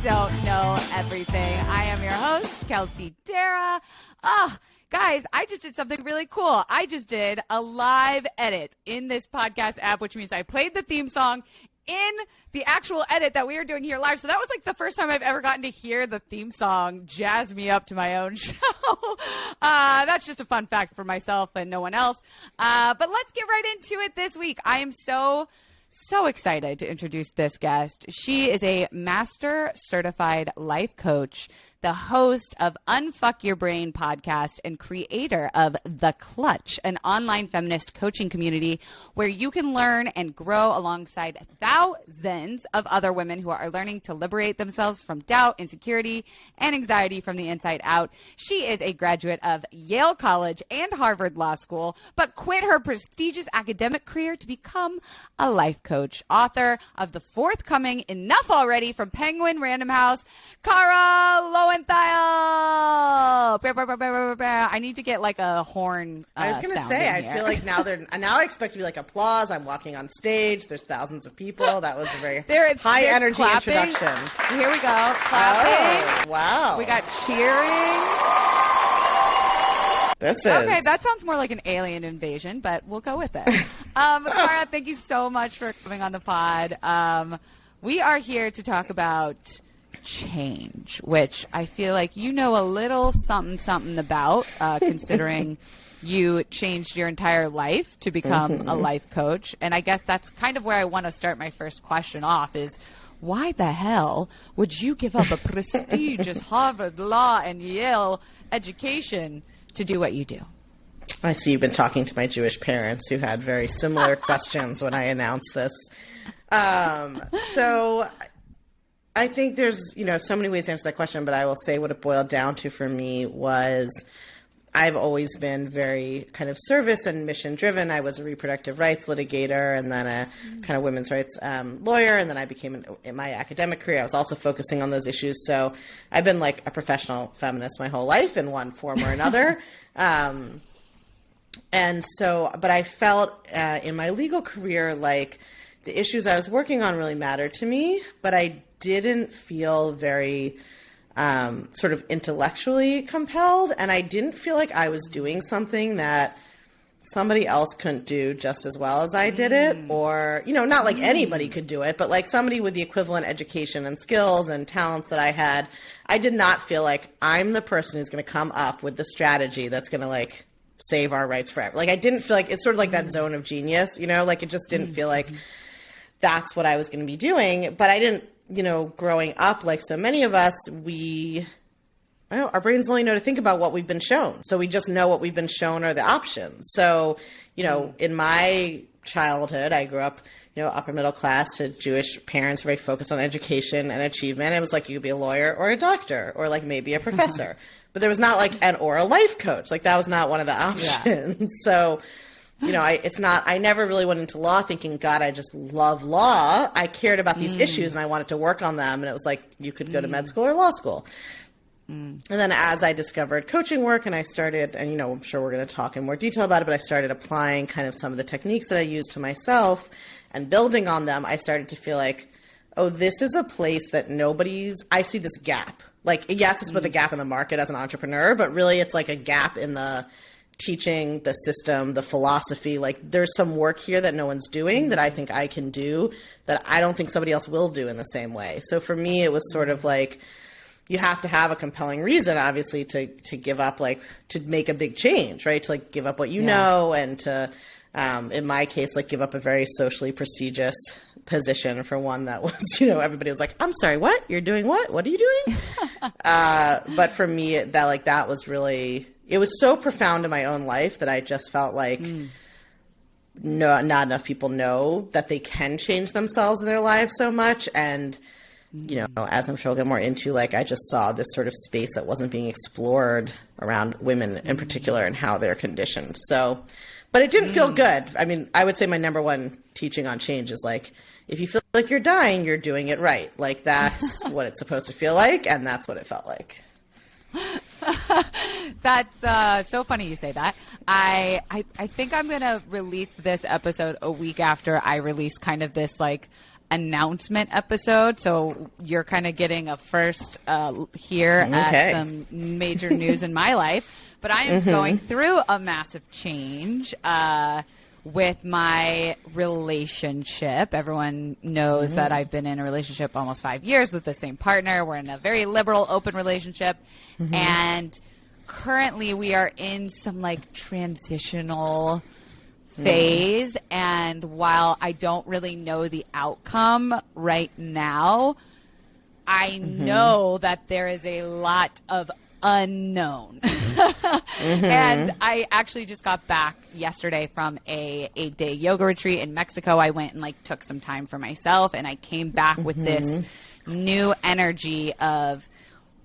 don't know everything. I am your host, Kelsey Darragh. Guys, I just did something really cool. I just did a live edit in this podcast app, which means I played the theme song in the actual edit that we are doing here live. So that was like the first time I've ever gotten to hear the theme song jazz me up to my own show. That's just a fun fact for myself and no one else. But let's get right into it this week. I am so excited to introduce this guest. She is a master certified life coach, the host of Unfuck Your Brain podcast, and creator of The Clutch, an online feminist coaching community where you can learn and grow alongside thousands of other women who are learning to liberate themselves from doubt, insecurity, and anxiety from the inside out. She is a graduate of Yale College and Harvard Law School, but quit her prestigious academic career to become a life coach. Author of the forthcoming Enough Already from Penguin Random House, Kara Lowentheil. I need to get like a horn. I was going to say, I feel like now I expect to be like applause. I'm walking on stage. There's thousands of people. That was a very high energy clapping. Introduction. Here we go. Clapping. Oh, wow. We got cheering. Okay, that sounds more like an alien invasion, but we'll go with it. Kara, thank you so much for coming on the pod. We are here to talk about change, which I feel like you know a little something about, considering you changed your entire life to become a life coach. And I guess that's kind of where I want to start my first question off is, why the hell would you give up a prestigious Harvard Law and Yale education to do what you do? I see you've been talking to my Jewish parents who had very similar questions when I announced this. So I think there's, so many ways to answer that question, but I will say what it boiled down to for me was I've always been very kind of service and mission driven. I was a reproductive rights litigator and then a kind of women's rights lawyer. And then I became, in my academic career, I was also focusing on those issues. So I've been like a professional feminist my whole life in one form or another. But I felt in my legal career like the issues I was working on really mattered to me, but I didn't feel very sort of intellectually compelled, and I didn't feel like I was doing something that somebody else couldn't do just as well as I did it, or, not like anybody could do it, but like somebody with the equivalent education and skills and talents that I had. I did not feel like I'm the person who's going to come up with the strategy that's going to like save our rights forever. Like I didn't feel like it's sort of like that zone of genius, like it just didn't feel like that's what I was going to be doing. But I didn't, growing up, like so many of us, our brains only know to think about what we've been shown. So we just know what we've been shown are the options. So, in my childhood, I grew up, upper middle class to Jewish parents, very focused on education and achievement. It was like you could be a lawyer or a doctor or like maybe a professor. But there was not like or a life coach. Like that was not one of the options. Yeah. So, I never really went into law thinking, God, I just love law. I cared about these issues and I wanted to work on them. And it was like, you could go to med school or law school. And then as I discovered coaching work and I started, and, I'm sure we're going to talk in more detail about it, but I started applying kind of some of the techniques that I use to myself and building on them, I started to feel like, oh, this is a place that I see this gap. Like, yes, it's with a gap in the market as an entrepreneur, but really it's like a gap in the teaching, the system, the philosophy. Like there's some work here that no one's doing that I think I can do that I don't think somebody else will do in the same way. So for me, it was sort of like, you have to have a compelling reason, obviously, to give up, like to make a big change, right? To like give up what you know and to, in my case, like give up a very socially prestigious position for one that was, everybody was like, I'm sorry, what? You're doing what? What are you doing? But for me, that was really, it was so profound in my own life that I just felt like not enough people know that they can change themselves in their lives so much. And, as I'm sure we'll get more into, like, I just saw this sort of space that wasn't being explored around women in particular and how they're conditioned. So, but it didn't feel good. I mean, I would say my number one teaching on change is like, if you feel like you're dying, you're doing it right. Like that's what it's supposed to feel like. And that's what it felt like. That's so funny you say that. I think I'm going to release this episode a week after I release kind of this like announcement episode. So you're kind of getting a first here at some major news in my life. But I am going through a massive change with my relationship. Everyone knows that I've been in a relationship almost 5 years with the same partner. We're in a very liberal, open relationship. And currently we are in some like transitional phase. And while I don't really know the outcome right now, I know that there is a lot of unknown. And I actually just got back yesterday from a 8-day yoga retreat in Mexico. I went and like took some time for myself, and I came back with this new energy of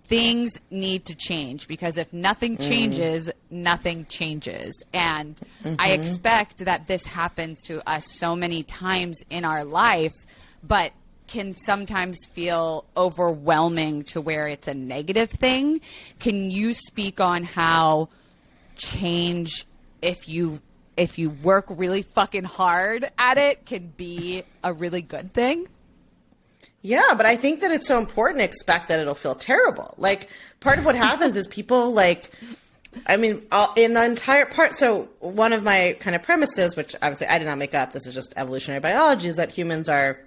things need to change, because if nothing changes, nothing changes. And I expect that this happens to us so many times in our life, but can sometimes feel overwhelming to where it's a negative thing. Can you speak on how change, if you work really fucking hard at it, can be a really good thing? Yeah, but I think that it's so important to expect that it'll feel terrible. Like, part of what happens is people like, I mean, in the entire part, so one of my kind of premises, which obviously I did not make up, this is just evolutionary biology, is that humans are,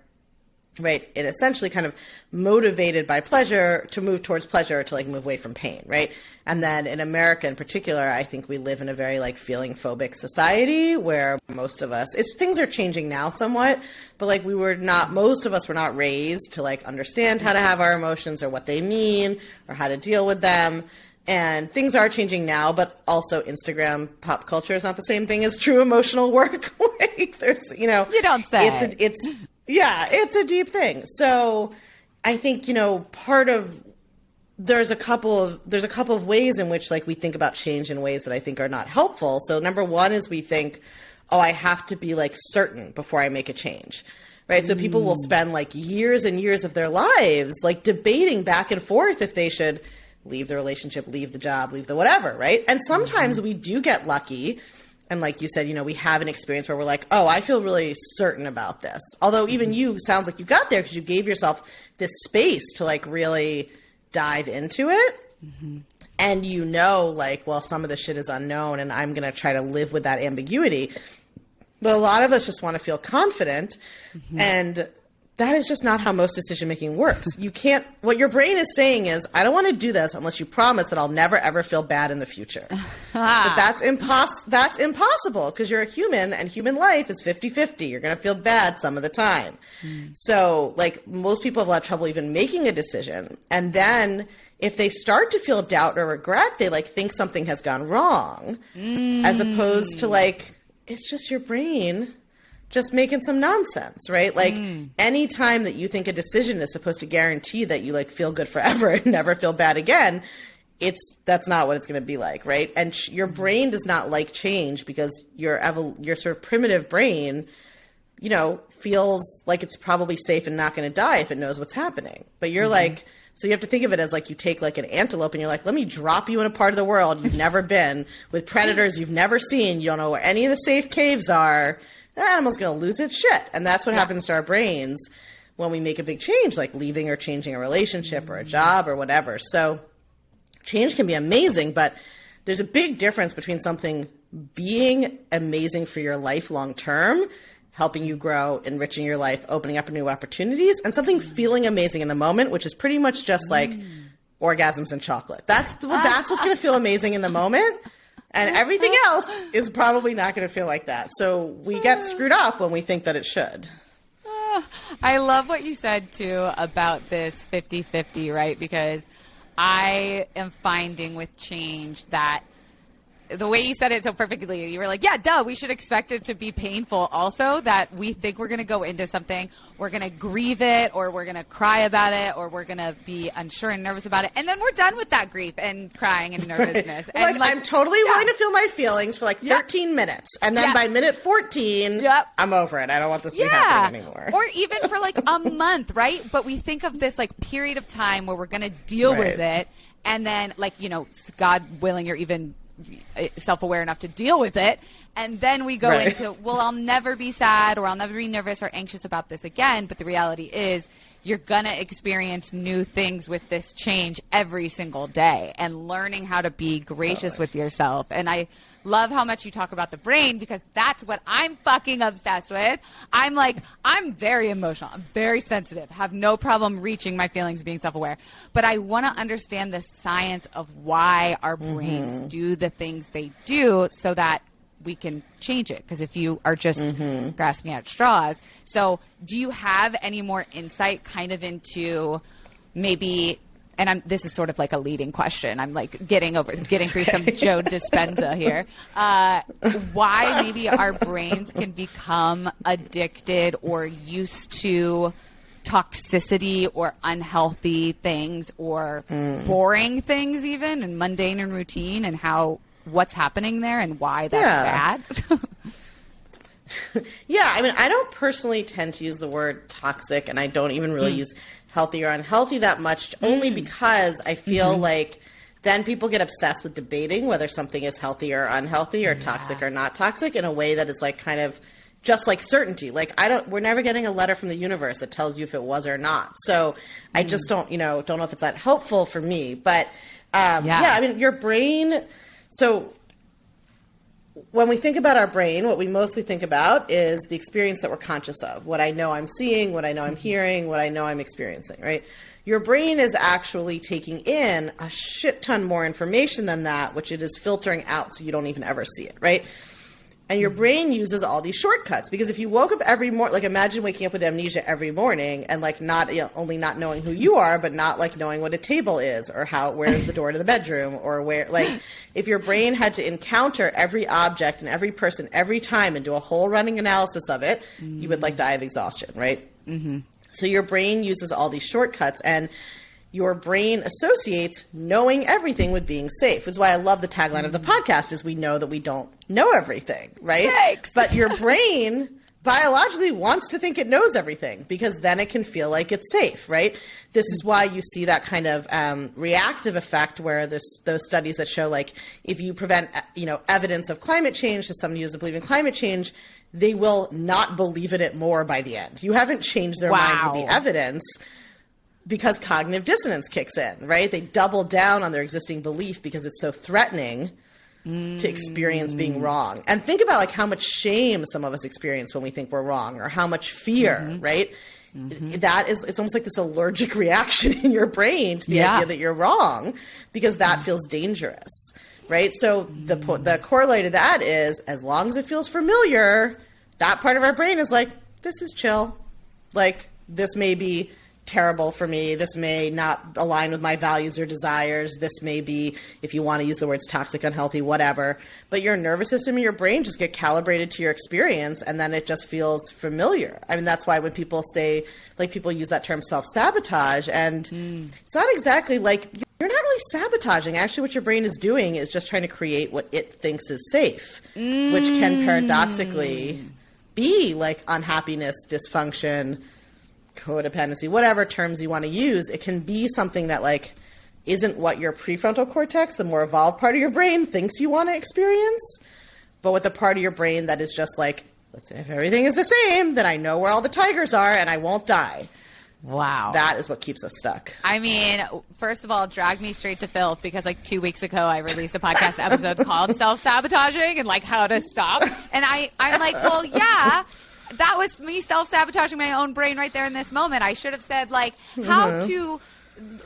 right, it essentially kind of motivated by pleasure to move towards pleasure, to like move away from pain, right? And then in America in particular, I think we live in a very like feeling phobic society where most of us, things are changing now somewhat, but like most of us were not raised to like understand how to have our emotions or what they mean or how to deal with them. And things are changing now, but also Instagram pop culture is not the same thing as true emotional work. Like there's, you don't say. It's a deep thing. So I think, there's a couple of ways in which like we think about change in ways that I think are not helpful. So number one is we think, I have to be like certain before I make a change, right? So people will spend like years and years of their lives like debating back and forth if they should leave the relationship, leave the job, leave the whatever, right? And sometimes we do get lucky. And like you said, we have an experience where we're like, I feel really certain about this. Although even you sounds like you got there because you gave yourself this space to like really dive into it. And like, well, some of the shit is unknown and I'm going to try to live with that ambiguity. But a lot of us just want to feel confident. And that is just not how most decision-making works. What your brain is saying is, I don't want to do this unless you promise that I'll never, ever feel bad in the future. But that's impossible because you're a human and human life is 50-50. You're going to feel bad some of the time. So like most people have a lot of trouble even making a decision. And then if they start to feel doubt or regret, they like think something has gone wrong as opposed to like, it's just your brain just making some nonsense, right? Like any time that you think a decision is supposed to guarantee that you like feel good forever and never feel bad again, that's not what it's going to be like, right? And your brain does not like change because your sort of primitive brain, feels like it's probably safe and not going to die if it knows what's happening. But you're like, so you have to think of it as like you take like an antelope and you're like, let me drop you in a part of the world you've never been with predators you've never seen. You don't know where any of the safe caves are. The animal's going to lose its shit. And that's what happens to our brains when we make a big change, like leaving or changing a relationship or a job or whatever. So change can be amazing, but there's a big difference between something being amazing for your life long term, helping you grow, enriching your life, opening up new opportunities, and something feeling amazing in the moment, which is pretty much just like orgasms and chocolate. That's what's going to feel amazing in the moment. And everything else is probably not going to feel like that. So we get screwed up when we think that it should. I love what you said, too, about this 50-50, right? Because I am finding with change that the way you said it so perfectly, you were like, yeah, duh, we should expect it to be painful also, that we think we're going to go into something, we're going to grieve it, or we're going to cry about it, or we're going to be unsure and nervous about it, and then we're done with that grief and crying and nervousness. Right. And like, I'm totally willing to feel my feelings for like 13 minutes, and then by minute 14, I'm over it. I don't want this to be happening anymore. Or even for like a month, right? But we think of this like period of time where we're going to deal with it, and then like, God willing, you're even self-aware enough to deal with it. And then we go Right. into, well, I'll never be sad or I'll never be nervous or anxious about this again. But the reality is you're going to experience new things with this change every single day, and learning how to be gracious with yourself. And I love how much you talk about the brain, because that's what I'm fucking obsessed with. I'm very emotional. I'm very sensitive, have no problem reaching my feelings, being self-aware. But I want to understand the science of why our brains do the things they do so that we can change it. Because if you are just grasping at straws. So do you have any more insight kind of into maybe, and this is sort of like a leading question, I'm like getting through some Joe Dispenza here, why maybe our brains can become addicted or used to toxicity or unhealthy things or boring things even, and mundane and routine, and what's happening there and why that's bad? Yeah, I mean, I don't personally tend to use the word toxic, and I don't even really use healthy or unhealthy that much, only because I feel like then people get obsessed with debating whether something is healthy or unhealthy or toxic or not toxic in a way that is like kind of just like certainty. Like we're never getting a letter from the universe that tells you if it was or not. So I just don't know if it's that helpful for me. But I mean, your brain. So when we think about our brain, what we mostly think about is the experience that we're conscious of, what I know I'm seeing, what I know I'm hearing, what I know I'm experiencing, right? Your brain is actually taking in a shit ton more information than that, which it is filtering out so you don't even ever see it, right? And your brain uses all these shortcuts, because if you woke up every morning, like imagine waking up with amnesia every morning and like not only not knowing who you are, but not like knowing what a table is or where's the door to the bedroom, or where, like if your brain had to encounter every object and every person every time and do a whole running analysis of it, you would like die of exhaustion, right? So your brain uses all these shortcuts, and your brain associates knowing everything with being safe. Which is why I love the tagline of the podcast is we know that we don't know everything, right? Thanks. But your brain biologically wants to think it knows everything, because then it can feel like it's safe, right? This is why you see that kind of reactive effect where those studies that show like if you prevent evidence of climate change to somebody who doesn't believe in climate change, they will not believe in it more by the end. You haven't changed their mind with the evidence, because cognitive dissonance kicks in, right? They double down on their existing belief because it's so threatening to experience being wrong. And think about like how much shame some of us experience when we think we're wrong, or how much fear, right? It's almost like this allergic reaction in your brain to the idea that you're wrong, because that feels dangerous, right? So the correlate to that is, as long as it feels familiar, that part of our brain is like, this is chill. Like, this may be terrible for me. This may not align with my values or desires. This may be, if you want to use the words toxic, unhealthy, whatever. But your nervous system and your brain just get calibrated to your experience, and then it just feels familiar. I mean, that's why when people say, like, people use that term self-sabotage, and it's not exactly like, you're not really sabotaging. Actually, what your brain is doing is just trying to create what it thinks is safe, which can paradoxically be like unhappiness, dysfunction, codependency, whatever terms you want to use. It can be something that like isn't what your prefrontal cortex, the more evolved part of your brain, thinks you want to experience, but with the part of your brain that is just like, let's say if everything is the same, then I know where all the tigers are and I won't die. Wow. That is what keeps us stuck. I mean, first of all, drag me straight to filth, because like 2 weeks ago I released a podcast episode called Self-Sabotaging and like how to stop. And I'm like, well, yeah, that was me self-sabotaging my own brain right there in this moment. I should have said like how to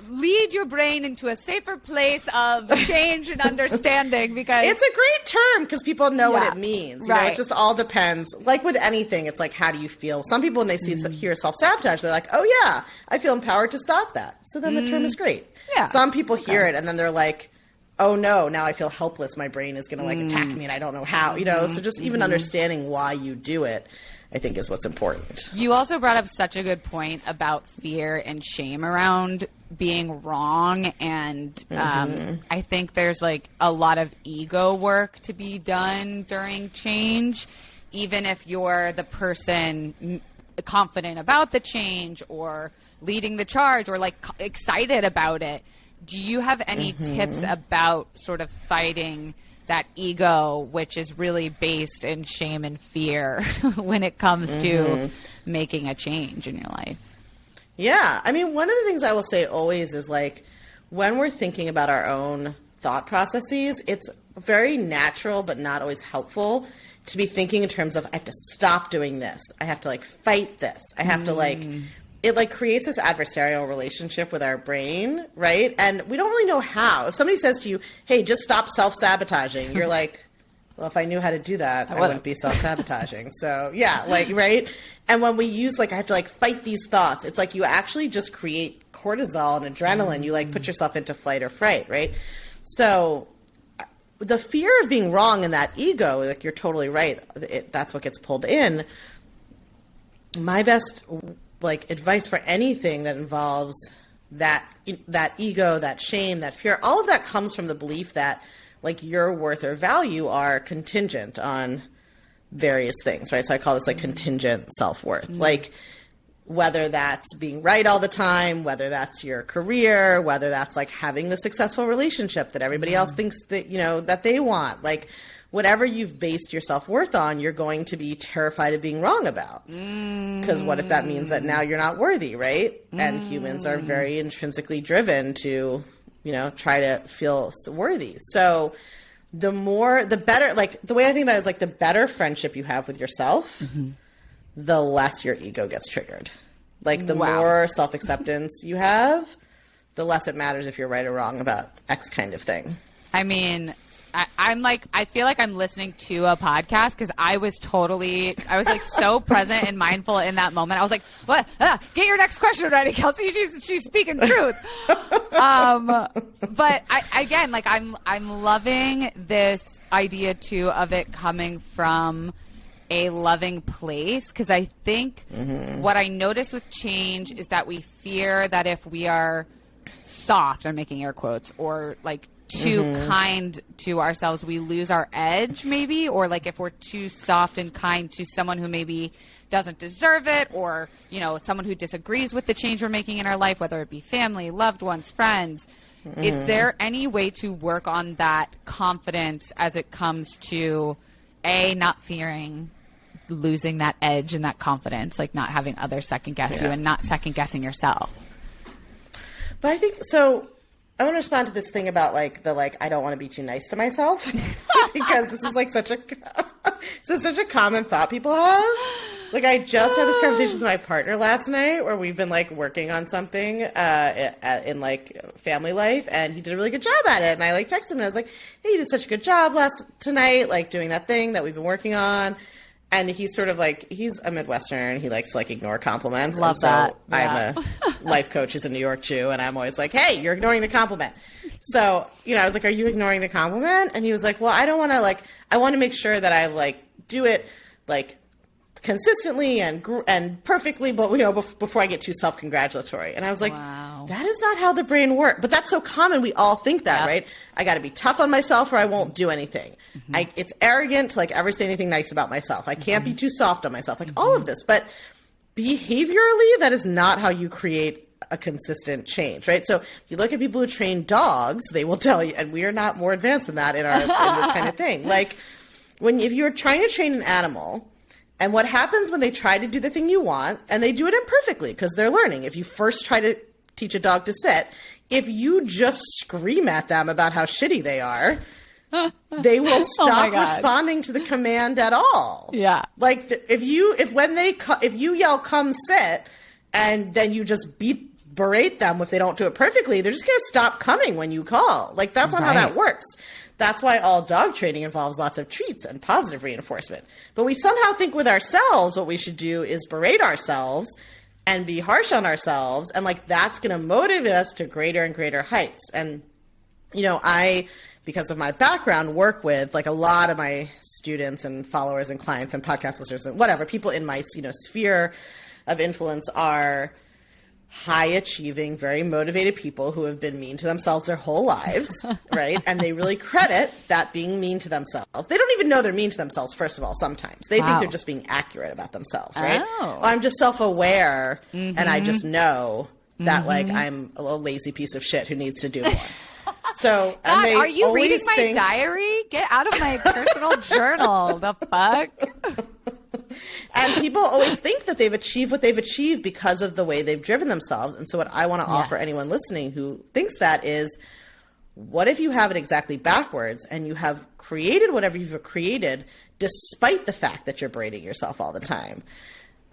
lead your brain into a safer place of change and understanding, because it's a great term because people know what it means. You know, it just all depends. Like with anything, it's like, how do you feel? Some people, when they hear self-sabotage, they're like, oh yeah, I feel empowered to stop that. So then the term is great. Yeah. Some people hear it and then they're like, oh no, now I feel helpless. My brain is going to like attack me and I don't know how, so just even understanding why you do it, I think, is what's important. You also brought up such a good point about fear and shame around being wrong. And I think there's like a lot of ego work to be done during change, even if you're the person confident about the change or leading the charge or like excited about it. Do you have any tips about sort of fighting that ego, which is really based in shame and fear when it comes to making a change in your life. Yeah. I mean, one of the things I will say always is like when we're thinking about our own thought processes, it's very natural but not always helpful to be thinking in terms of I have to stop doing this. I have to like fight this. I have to like it like creates this adversarial relationship with our brain, right? And we don't really know how. If somebody says to you, "Hey, just stop self-sabotaging," you're like, well, if I knew how to do that, I wouldn't be self-sabotaging. So yeah, like, right? And when we use like, I have to like fight these thoughts, it's like you actually just create cortisol and adrenaline. You like put yourself into flight or fright, right? So the fear of being wrong and that ego, like you're totally right. That's what gets pulled in. My best like advice for anything that involves that ego, that shame, that fear, all of that comes from the belief that like your worth or value are contingent on various things, right? So I call this like contingent self-worth. Like whether that's being right all the time, whether that's your career, whether that's like having the successful relationship that everybody else thinks that, you know, that they want. Like whatever you've based your self-worth on, you're going to be terrified of being wrong about. Because what if that means that now you're not worthy, right? And humans are very intrinsically driven to, you know, try to feel worthy. So the better, like the way I think about it is like the better friendship you have with yourself, the less your ego gets triggered. Like the more self-acceptance you have, the less it matters if you're right or wrong about X kind of thing. I mean, I'm like, I feel like I'm listening to a podcast because I was like so present and mindful in that moment. I was like, what? Get your next question ready, Kelsey. She's speaking truth. But again, like I'm loving this idea too of it coming from a loving place. Cause I think what I notice with change is that we fear that if we are soft, I'm making air quotes, or like too kind to ourselves, we lose our edge maybe, or like if we're too soft and kind to someone who maybe doesn't deserve it, or, you know, someone who disagrees with the change we're making in our life, whether it be family, loved ones, friends. Is there any way to work on that confidence as it comes to not fearing losing that edge and that confidence, like not having others second guess you and not second guessing yourself? But I think so. I want to respond to this thing about like I don't want to be too nice to myself because this is like such a common thought people have. Like I just had this conversation with my partner last night where we've been like working on something in like family life, and he did a really good job at it. And I like texted him and I was like, "Hey, you did such a good job tonight, like doing that thing that we've been working on." And he's sort of like, he's a Midwesterner and he likes to like ignore compliments. Love that. Yeah. I'm a life coach who's a New York Jew, and I'm always like, "Hey, you're ignoring the compliment." So, you know, I was like, "Are you ignoring the compliment?" And he was like, "Well, I don't want to like, I want to make sure that I like do it like consistently and perfectly, but you know, before I get too self-congratulatory." And I was like, wow. That is not how the brain works. But that's so common. We all think that, right? I got to be tough on myself or I won't do anything. It's arrogant to like ever say anything nice about myself. I can't be too soft on myself. Like all of this. But behaviorally, that is not how you create a consistent change, right? So if you look at people who train dogs, they will tell you, and we are not more advanced than that in this kind of thing. Like if you're trying to train an animal, and what happens when they try to do the thing you want, and they do it imperfectly because they're learning. If you first try to teach a dog to sit, if you just scream at them about how shitty they are, they will stop responding to the command at all. Yeah. Like if you yell, "Come sit," and then you just berate them if they don't do it perfectly, they're just going to stop coming when you call. Like that's not how that works. That's why all dog training involves lots of treats and positive reinforcement. But we somehow think with ourselves what we should do is berate ourselves and be harsh on ourselves. And like that's going to motivate us to greater and greater heights. And, you know, I, because of my background, work with like a lot of my students and followers and clients and podcast listeners and whatever, people in my, you know, sphere of influence are high achieving, very motivated people who have been mean to themselves their whole lives, right? And they really credit that being mean to themselves. They don't even know they're mean to themselves, first of all, sometimes. They think they're just being accurate about themselves, right? Well, I'm just self-aware and I just know that like I'm a little lazy piece of shit who needs to do more. So, and God, they are you always reading my think- diary? Get out of my personal journal. The fuck? And people always think that they've achieved what they've achieved because of the way they've driven themselves. And so what I want to offer anyone listening who thinks that is, what if you have it exactly backwards and you have created whatever you've created despite the fact that you're braiding yourself all the time?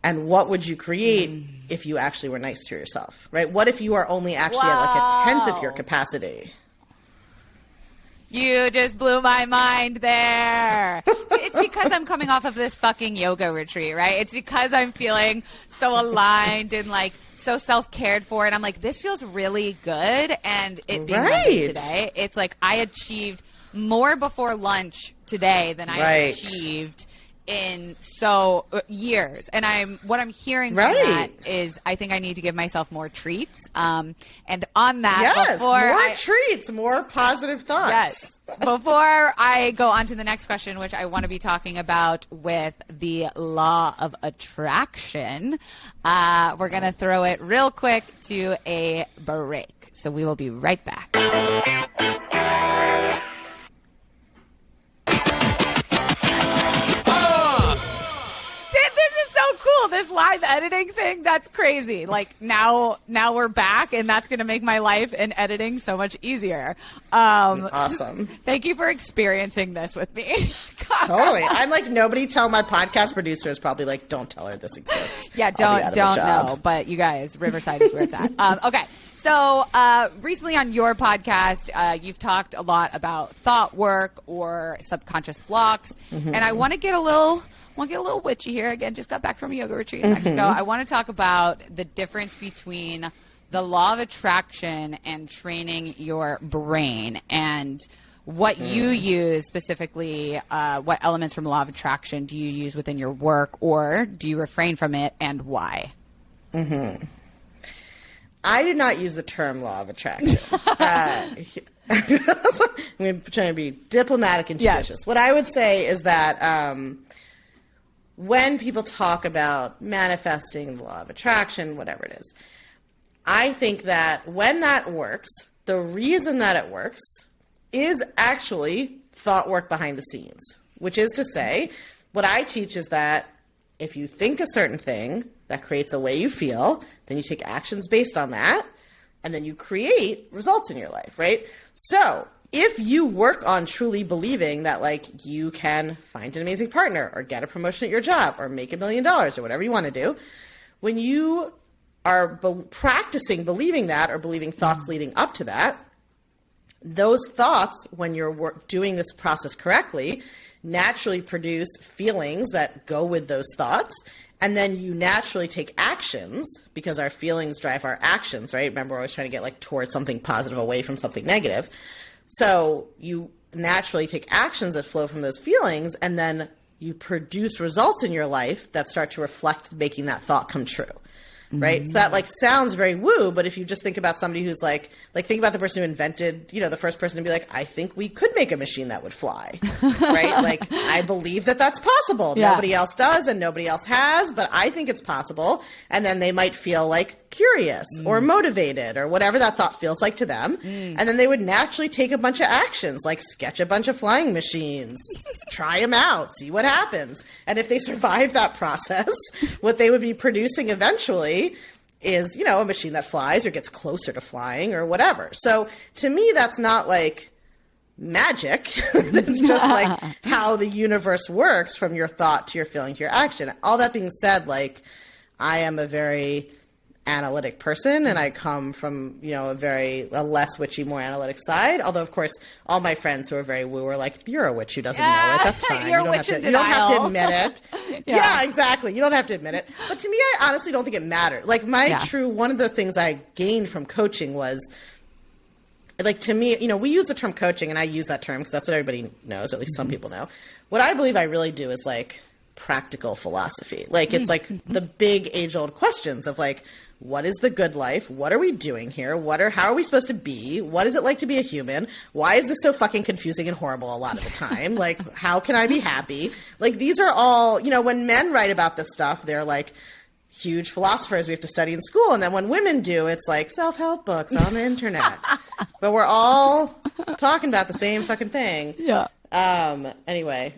And what would you create if you actually were nice to yourself, right? What if you are only actually at like a tenth of your capacity? You just blew my mind there. It's because I'm coming off of this fucking yoga retreat, right? It's because I'm feeling so aligned and like so self-cared for. And I'm like, this feels really good. And it being Monday today, it's like I achieved more before lunch today than I achieved in years. And what I'm hearing from that is I think I need to give myself more treats. And on that, treats, more positive thoughts. Yes. Before I go on to the next question, which I want to be talking about with the law of attraction, we're going to throw it real quick to a break. So we will be right back. This live editing thing, that's crazy. Like now we're back, and that's going to make my life in editing so much easier. Awesome. Thank you for experiencing this with me. Totally. I'm like, nobody tell my podcast producer is probably like, don't tell her this exists. Yeah, don't know. But you guys, Riverside is where it's at. Okay. So recently on your podcast, you've talked a lot about thought work or subconscious blocks. And I want to get a little witchy here. Again, just got back from a yoga retreat in Mexico. I want to talk about the difference between the law of attraction and training your brain, and what you use specifically. What elements from the law of attraction do you use within your work, or do you refrain from it, and why? I do not use the term law of attraction. I'm going to try to be diplomatic and judicious. Yes. What I would say is that when people talk about manifesting the law of attraction, whatever it is, I think that when that works, the reason that it works is actually thought work behind the scenes, which is to say, what I teach is that if you think a certain thing that creates a way you feel, then you take actions based on that, and then you create results in your life, right? So if you work on truly believing that, like, you can find an amazing partner or get a promotion at your job or make $1 million or whatever you want to do, when you are practicing believing that or believing thoughts leading up to that, those thoughts, when you're doing this process correctly, naturally produce feelings that go with those thoughts. And then you naturally take actions because our feelings drive our actions, right? Remember, we're always trying to get like towards something positive away from something negative. So you naturally take actions that flow from those feelings, and then you produce results in your life that start to reflect making that thought come true. Right. So that like sounds very woo, but if you just think about somebody who's like think about the person who invented, the first person to be like, I think we could make a machine that would fly. Right. Like, I believe that that's possible. Yeah. Nobody else does and nobody else has, but I think it's possible. And then they might feel like curious or motivated or whatever that thought feels like to them. And then they would naturally take a bunch of actions, like sketch a bunch of flying machines, try them out, see what happens. And if they survive that process, what they would be producing eventually is, a machine that flies or gets closer to flying or whatever. So to me, that's not like magic. It's just like how the universe works from your thought to your feeling to your action. All that being said, like, I am a very analytic person, and I come from, a less witchy, more analytic side. Although, of course, all my friends who are very woo are like, you're a witch who doesn't know it. That's fine. You don't have to admit it. Yeah, exactly. You don't have to admit it. But to me, I honestly don't think it mattered. Like, one of the things I gained from coaching was, like, to me, we use the term coaching, and I use that term because that's what everybody knows, or at least some people know. What I believe I really do is, like, practical philosophy. Like, it's like the big age-old questions of, like, what is the good life? What are we doing here? How are we supposed to be? What is it like to be a human? Why is this so fucking confusing and horrible a lot of the time? Like, how can I be happy? Like, these are all, when men write about this stuff, they're like huge philosophers we have to study in school. And then when women do, it's like self-help books on the internet. But we're all talking about the same fucking thing. Yeah. Anyway,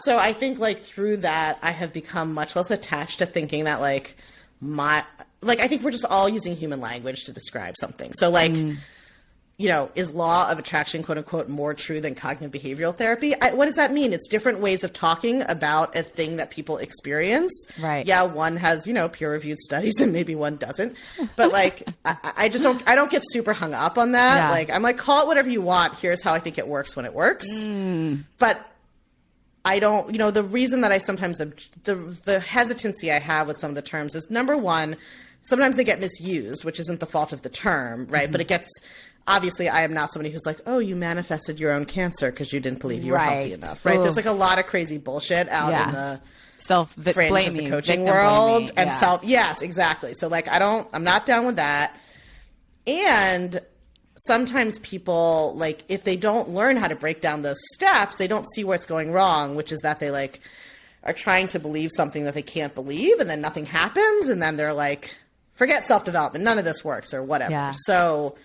so I think like through that, I have become much less attached to thinking that like I think we're just all using human language to describe something. So like, you know, is law of attraction, quote unquote, more true than cognitive behavioral therapy? What does that mean? It's different ways of talking about a thing that people experience. Right. Yeah. One has, you know, peer reviewed studies and maybe one doesn't, but like, I don't get super hung up on that. Yeah. Like, I'm like, call it whatever you want. Here's how I think it works when it works. But I don't, you know, the reason that I sometimes, the hesitancy I have with some of the terms is, number one, sometimes they get misused, which isn't the fault of the term, right? But it gets, obviously, I am not somebody who's like, oh, you manifested your own cancer because you didn't believe you were healthy enough, right? Ooh. There's like a lot of crazy bullshit out in the fringe of the coaching world. And yes, exactly. So like, I'm not down with that. And sometimes people, like, if they don't learn how to break down those steps, they don't see where it's going wrong, which is that they like are trying to believe something that they can't believe, and then nothing happens, and then they're like, forget self-development, none of this works, or whatever. Yeah. So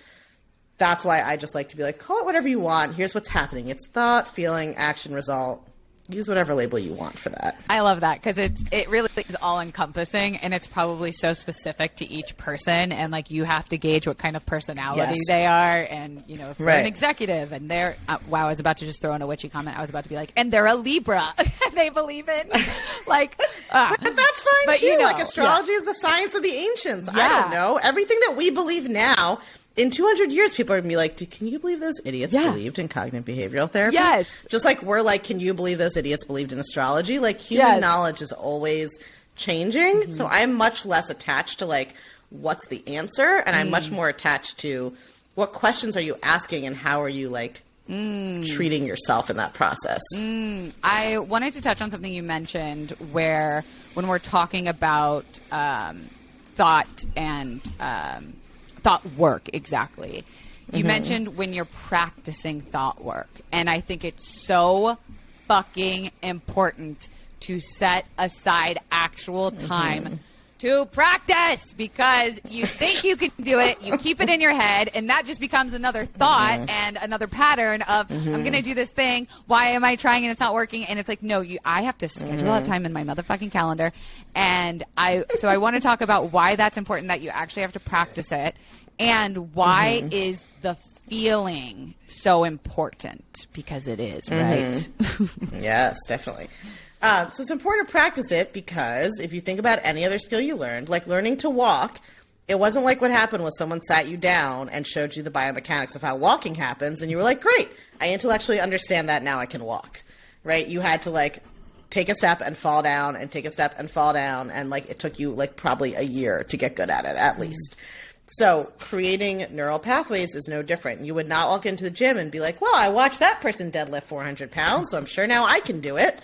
that's why I just like to be like, call it whatever you want. Here's what's happening. It's thought, feeling, action, result. Use whatever label you want for that. I love that because it really is all encompassing, and it's probably so specific to each person, and like you have to gauge what kind of personality they are, and you know if they're an executive and they're wow, I was about to just throw in a witchy comment. I was about to be like, and they're a Libra, they believe in like, but that's fine too. You know, like astrology is the science of the ancients. I don't know everything that we believe now. In 200 years, people are going to be like, can you believe those idiots believed in cognitive behavioral therapy? Yes. Just like we're like, can you believe those idiots believed in astrology? Like human knowledge is always changing. So I'm much less attached to like, what's the answer? And I'm much more attached to what questions are you asking and how are you like treating yourself in that process? I wanted to touch on something you mentioned where when we're talking about thought and thought work, exactly. You mentioned when you're practicing thought work, and I think it's so fucking important to set aside actual time to practice, because you think you can do it, you keep it in your head, and that just becomes another thought and another pattern of I'm going to do this thing. Why am I trying and it's not working? And it's like, no, I have to schedule out time in my motherfucking calendar. And I want to talk about why that's important, that you actually have to practice it, and why is the feeling so important, because it is, right? Yes, definitely. So it's important to practice it because if you think about any other skill you learned, like learning to walk, it wasn't like what happened was someone sat you down and showed you the biomechanics of how walking happens, and you were like, great, I intellectually understand that, now I can walk, right? You had to like take a step and fall down and take a step and fall down, and like it took you like probably a year to get good at it, at least. So creating neural pathways is no different. You would not walk into the gym and be like, well, I watched that person deadlift 400 pounds, so I'm sure now I can do it.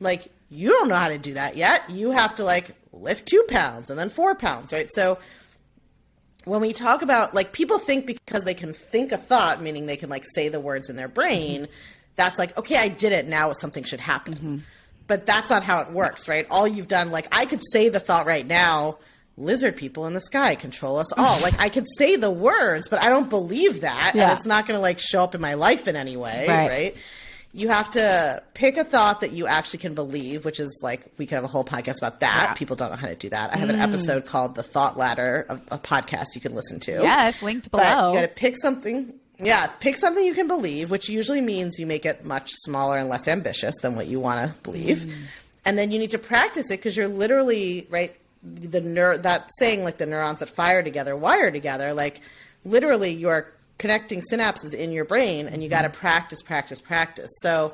Like, you don't know how to do that yet. You have to like lift 2 pounds and then 4 pounds, right? So when we talk about, like, people think because they can think a thought, meaning they can like say the words in their brain, that's like, okay, I did it, now something should happen. But that's not how it works, right? All you've done, like, I could say the thought right now, lizard people in the sky control us all. Like, I could say the words, but I don't believe that. And it's not going to like show up in my life in any way, right? You have to pick a thought that you actually can believe, which is like, we could have a whole podcast about that. Yeah. People don't know how to do that. I have an episode called The Thought Ladder, a podcast you can listen to. Yes, linked below. But you got to pick something. Yeah, pick something you can believe, which usually means you make it much smaller and less ambitious than what you want to believe. And then you need to practice it because you're literally, right, that saying, like the neurons that fire together, wire together, like literally you're connecting synapses in your brain, and you got to practice. So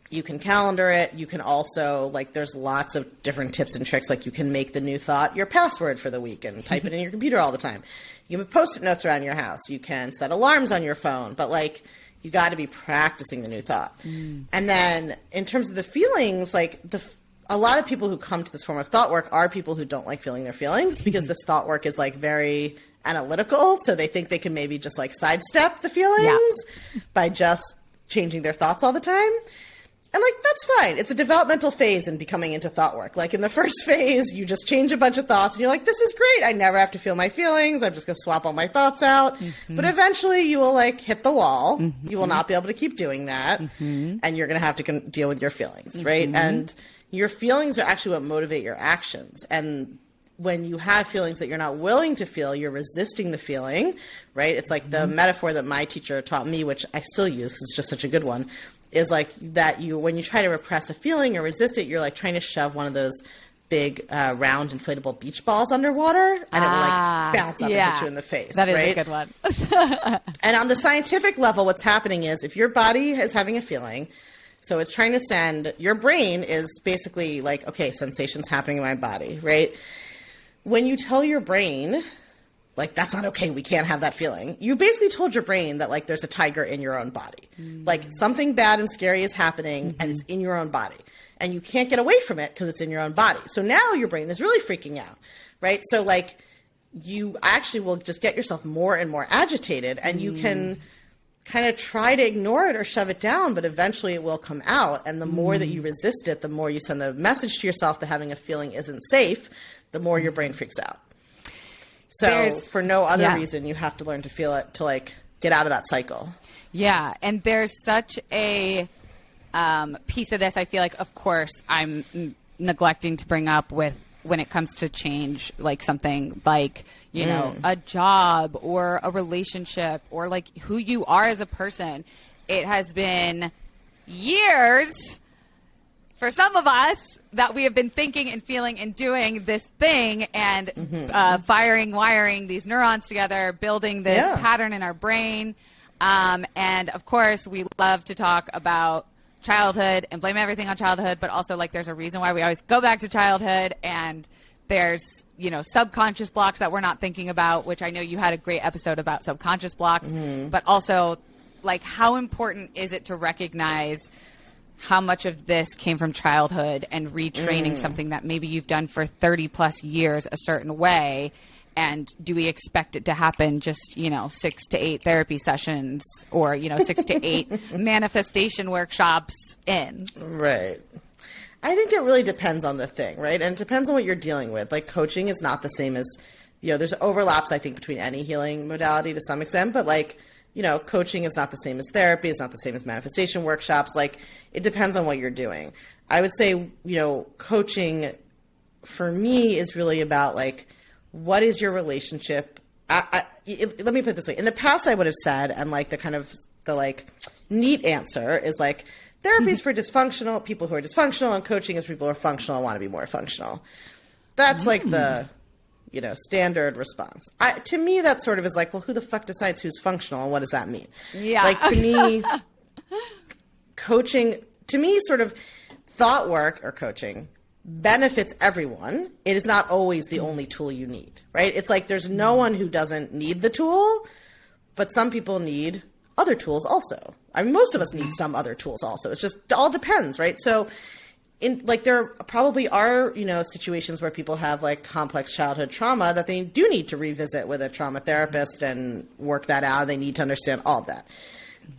you can calendar it. You can also, like, there's lots of different tips and tricks. Like, you can make the new thought your password for the week and type it in your computer all the time. You can put Post-it notes around your house. You can set alarms on your phone, but like, you got to be practicing the new thought. And then in terms of the feelings, like a lot of people who come to this form of thought work are people who don't like feeling their feelings, because this thought work is like very analytical. So they think they can maybe just like sidestep the feelings by just changing their thoughts all the time. And, like, that's fine. It's a developmental phase in becoming into thought work. Like, in the first phase, you just change a bunch of thoughts, and you're like, this is great. I never have to feel my feelings. I'm just going to swap all my thoughts out. But eventually, you will, like, hit the wall. You will not be able to keep doing that. And you're going to have to deal with your feelings, right? And your feelings are actually what motivate your actions. And when you have feelings that you're not willing to feel, you're resisting the feeling, right? It's like the metaphor that my teacher taught me, which I still use because it's just such a good one, is like that when you try to repress a feeling or resist it, you're like trying to shove one of those big round inflatable beach balls underwater, and it will like bounce up and hit you in the face. That is right? a good one. And on the scientific level, what's happening is if your body is having a feeling, so it's trying to send, your brain is basically like, okay, sensations happening in my body, right? When you tell your brain, like, that's not okay, we can't have that feeling, you basically told your brain that, like, there's a tiger in your own body. Like, something bad and scary is happening, and it's in your own body. And you can't get away from it because it's in your own body. So now your brain is really freaking out, right? So, like, you actually will just get yourself more and more agitated, and you can kind of try to ignore it or shove it down, but eventually it will come out. And the more that you resist it, the more you send the message to yourself that having a feeling isn't safe, the more your brain freaks out. So for no other reason, you have to learn to feel it to, like, get out of that cycle. Yeah. And there's such a piece of this, I feel like, of course, I'm neglecting to bring up with when it comes to change, like something like, you know, a job or a relationship or like who you are as a person. It has been years for some of us that we have been thinking and feeling and doing this thing and wiring these neurons together, building this pattern in our brain. And of course, we love to talk about childhood and blame everything on childhood, but also, like, there's a reason why we always go back to childhood, and there's, you know, subconscious blocks that we're not thinking about, which I know you had a great episode about subconscious blocks, but also, like, how important is it to recognize how much of this came from childhood and retraining something that maybe you've done for 30 plus years a certain way. And do we expect it to happen just, you know, 6 to 8 therapy sessions or, you know, 6 to 8 manifestation workshops in? Right. I think it really depends on the thing, right? And it depends on what you're dealing with. Like, coaching is not the same as, you know, there's overlaps, I think, between any healing modality to some extent, but, like, you know, coaching is not the same as therapy. It's not the same as manifestation workshops. Like, it depends on what you're doing. I would say, you know, coaching for me is really about, like, what is your relationship? Let me put it this way. In the past, I would have said, and, like, the neat answer is, like, therapy is for dysfunctional people who are dysfunctional, and coaching is for people who are functional and want to be more functional. That's like the, you know, standard response. To me, that sort of is like, well, who the fuck decides who's functional and what does that mean? Yeah. Like, to me, coaching, to me, sort of thought work or coaching benefits everyone. It is not always the only tool you need, right? It's like there's no one who doesn't need the tool, but some people need other tools also. I mean, most of us need some other tools also. It's just, it all depends, right? So, there probably are, you know, situations where people have, like, complex childhood trauma that they do need to revisit with a trauma therapist and work that out. They need to understand all of that.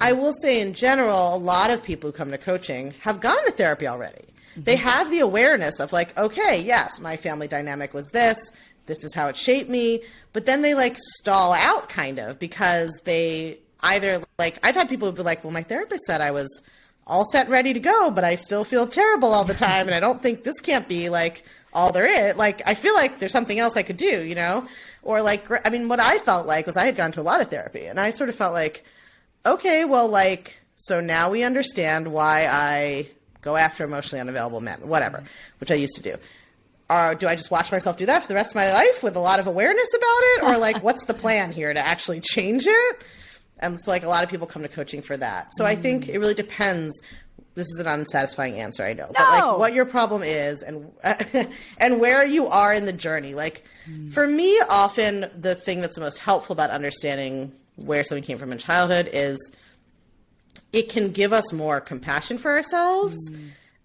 I will say, in general, a lot of people who come to coaching have gone to therapy already. They have the awareness of, like, okay, yes, my family dynamic was this. This is how it shaped me. But then they, like, stall out kind of because they either, like, I've had people who be like, well, my therapist said I was all set and ready to go, but I still feel terrible all the time. And I don't think this can't be, like, all there is. Like, I feel like there's something else I could do, you know? Or, like, I mean, what I felt like was I had gone to a lot of therapy. And I sort of felt like, okay, well, like, so now we understand why I go after emotionally unavailable men, whatever, which I used to do. Or do I just watch myself do that for the rest of my life with a lot of awareness about it? Or, like, what's the plan here to actually change it? And so, like, a lot of people come to coaching for that. So I think it really depends. This is an unsatisfying answer, I know. No. But, like, what your problem is and and where you are in the journey. Like, for me, often the thing that's the most helpful about understanding where something came from in childhood is it can give us more compassion for ourselves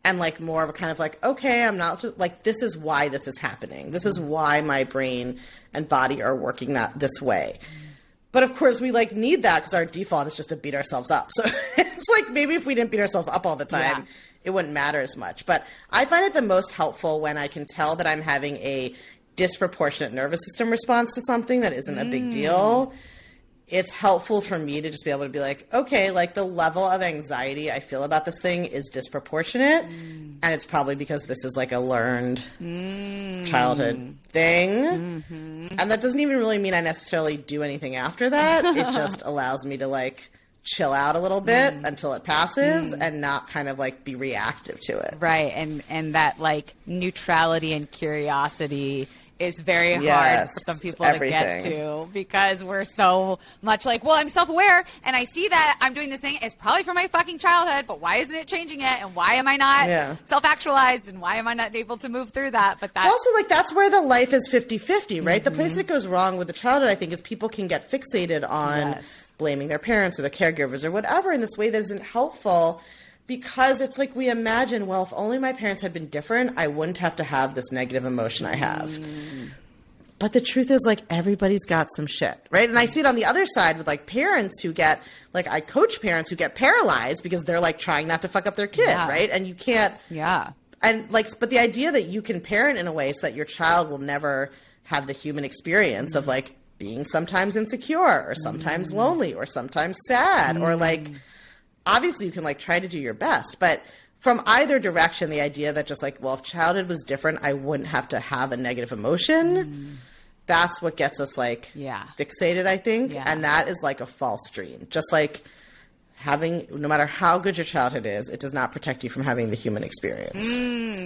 and, like, more of a kind of, like, okay, I'm not just, like, this is why this is happening. This is why my brain and body are working this way. But of course we like need that because our default is just to beat ourselves up. So it's like maybe if we didn't beat ourselves up all the time, it wouldn't matter as much. But I find it the most helpful when I can tell that I'm having a disproportionate nervous system response to something that isn't a big deal. It's helpful for me to just be able to be like, okay, like the level of anxiety I feel about this thing is disproportionate. And it's probably because this is like a learned childhood thing. And that doesn't even really mean I necessarily do anything after that. It just allows me to like chill out a little bit until it passes and not kind of like be reactive to it. Right. And that like neutrality and curiosity is very hard for some people to get to because we're so much like, well, I'm self-aware and I see that I'm doing this thing. It's probably from my fucking childhood, but why isn't it changing it? And why am I not self-actualized? And why am I not able to move through that? But that's also like, that's where the life is 50-50, right? The place that goes wrong with the childhood, I think, is people can get fixated on blaming their parents or their caregivers or whatever in this way that isn't helpful. Because it's like we imagine, well, if only my parents had been different, I wouldn't have to have this negative emotion I have. But the truth is, like, everybody's got some shit, right? And I see it on the other side with, like, parents who get, like, I coach parents who get paralyzed because they're, like, trying not to fuck up their kid, right? And you can't. And, like, but the idea that you can parent in a way so that your child will never have the human experience of, like, being sometimes insecure or sometimes lonely or sometimes sad or, like, obviously you can like try to do your best, but from either direction, the idea that just like, well, if childhood was different, I wouldn't have to have a negative emotion. That's what gets us like fixated, I think. And that is like a false dream. Just like having, no matter how good your childhood is, it does not protect you from having the human experience.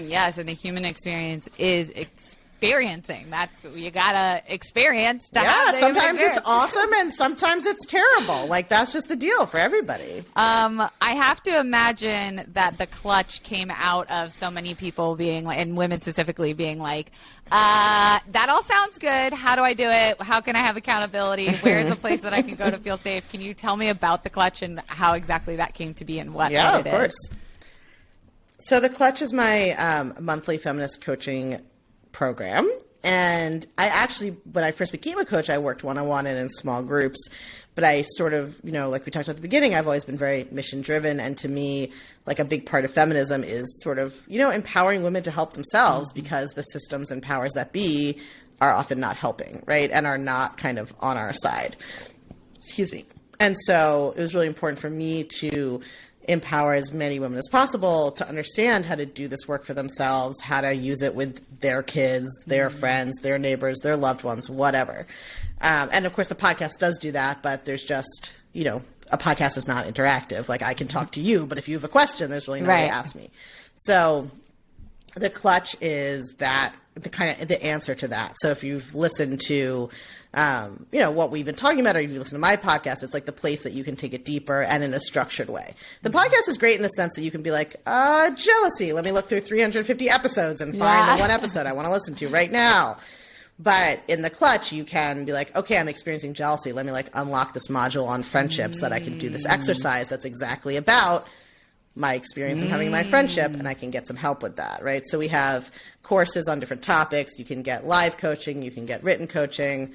Yes. And the human experience is experiencing. That's you gotta experience to have the sometimes experience. It's awesome and sometimes it's terrible. Like that's just the deal for everybody. I have to imagine that the clutch came out of so many people being like, and women specifically being like, that all sounds good. How do I do it? How can I have accountability? Where's a place that I can go to feel safe? Can you tell me about the clutch and how exactly that came to be and what it is? Yeah, of course. So the clutch is my monthly feminist coaching program. And I actually, when I first became a coach, I worked one-on-one and in small groups. But I sort of, you know, like we talked about at the beginning, I've always been very mission driven. And to me, like a big part of feminism is sort of, you know, empowering women to help themselves because the systems and powers that be are often not helping, right? And are not kind of on our side. Excuse me. And so it was really important for me to empower as many women as possible to understand how to do this work for themselves, how to use it with their kids, their friends, their neighbors, their loved ones, whatever. And of course the podcast does do that, but there's just, you know, a podcast is not interactive. Like I can talk to you, but if you have a question, there's really no way to ask me. So the clutch is that the kind of the answer to that. So if you've listened to you know, what we've been talking about, or if you listen to my podcast, it's like the place that you can take it deeper and in a structured way. The podcast is great in the sense that you can be like, jealousy. Let me look through 350 episodes and find the one episode I want to listen to right now. But in the clutch, you can be like, okay, I'm experiencing jealousy. Let me like unlock this module on friendships so that I can do this exercise that's exactly about my experience in having my friendship, and I can get some help with that, right? So we have courses on different topics. You can get live coaching. You can get written coaching.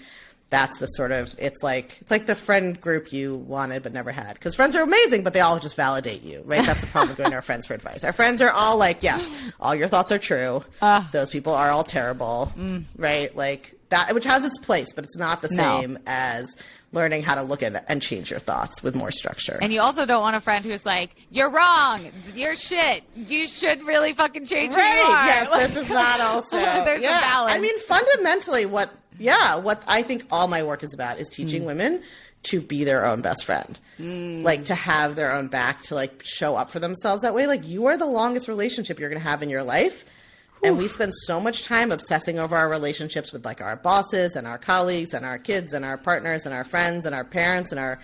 That's the sort of, it's like the friend group you wanted but never had. Because friends are amazing, but they all just validate you, right? That's the problem with going to our friends for advice. Our friends are all like, yes, all your thoughts are true. Those people are all terrible, right? Like that, which has its place, but it's not the same as learning how to look at it and change your thoughts with more structure. And you also don't want a friend who's like, you're wrong, you're shit, you should really fucking change who you are. Yes, this is not also. There's a balance. I mean, fundamentally what I think all my work is about is teaching women to be their own best friend. Like to have their own back, to like show up for themselves that way. Like you are the longest relationship you're going to have in your life. And we spend so much time obsessing over our relationships with like our bosses and our colleagues and our kids and our partners and our friends and our parents and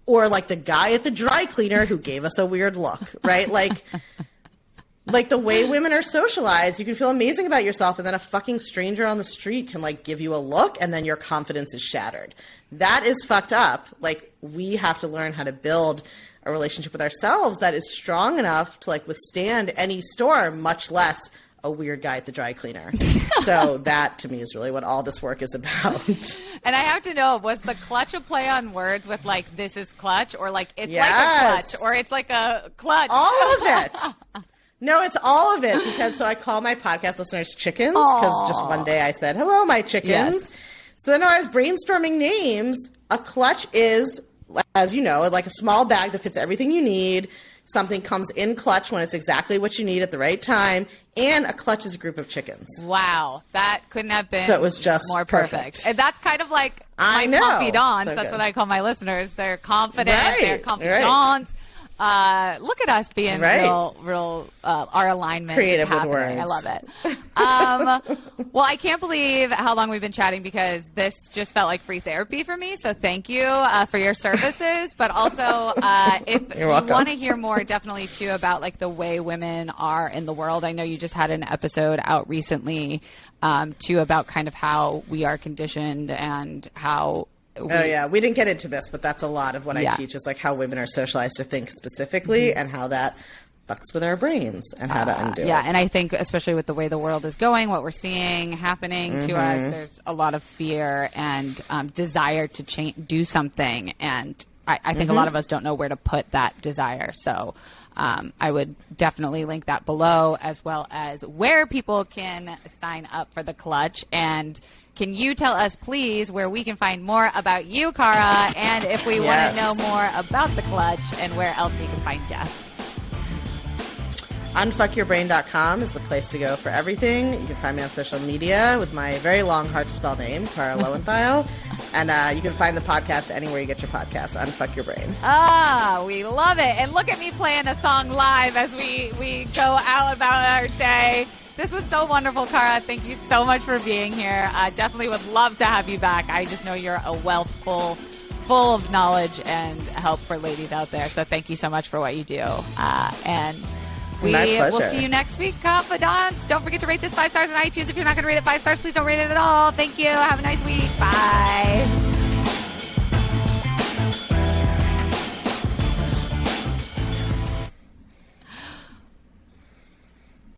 or like the guy at the dry cleaner who gave us a weird look, right? Like the way women are socialized, you can feel amazing about yourself and then a fucking stranger on the street can like give you a look and then your confidence is shattered. That is fucked up. Like we have to learn how to build a relationship with ourselves that is strong enough to like withstand any storm, much less a weird guy at the dry cleaner. So that to me is really what all this work is about. And I have to know, was the clutch a play on words with like, this is clutch, or like, it's Yes. like a clutch, or it's like a clutch? All of it. No, it's all of it, because so I call my podcast listeners chickens, because just one day I said, hello, my chickens. Yes. So then I was brainstorming names. A clutch is, as you know, like a small bag that fits everything you need. Something comes in clutch when it's exactly what you need at the right time. And a clutch is a group of chickens. Wow, that couldn't have been So it was just more perfect. And that's kind of like I my know. confidants. So that's good. what I call my listeners. They're confident. Right, They're confidants. Look at us being Right. real. Our alignment Creative is with happening. I words. love it. Well, I can't believe how long we've been chatting, because this just felt like free therapy for me. So thank you for your services. But also, if you welcome. want to hear more, definitely too, about like the way women are in the world. I know you just had an episode out recently too about kind of how we are conditioned and how. Oh yeah, we didn't get into this, but that's a lot of what I teach, is like how women are socialized to think specifically and how that fucks with our brains and how to undo it. Yeah, and I think especially with the way the world is going, what we're seeing happening to us, there's a lot of fear and desire to do something, and I think a lot of us don't know where to put that desire. So I would definitely link that below, as well as where people can sign up for the clutch. And can you tell us, please, where we can find more about you, Cara, and if we want to know more about the clutch and where else we can find you? Unfuckyourbrain.com is the place to go for everything. You can find me on social media with my very long, hard to spell name, Cara Lowentheil. And you can find the podcast anywhere you get your podcast, Unfuck Your Brain. Ah, we love it. And look at me playing a song live as we go out about our day. This was so wonderful, Cara. Thank you so much for being here. Definitely would love to have you back. I just know you're a wealth full of knowledge and help for ladies out there. So thank you so much for what you do. And we will see you next week, confidants. Don't forget to rate this 5 stars on iTunes. If you're not going to rate it 5 stars, please don't rate it at all. Thank you. Have a nice week. Bye.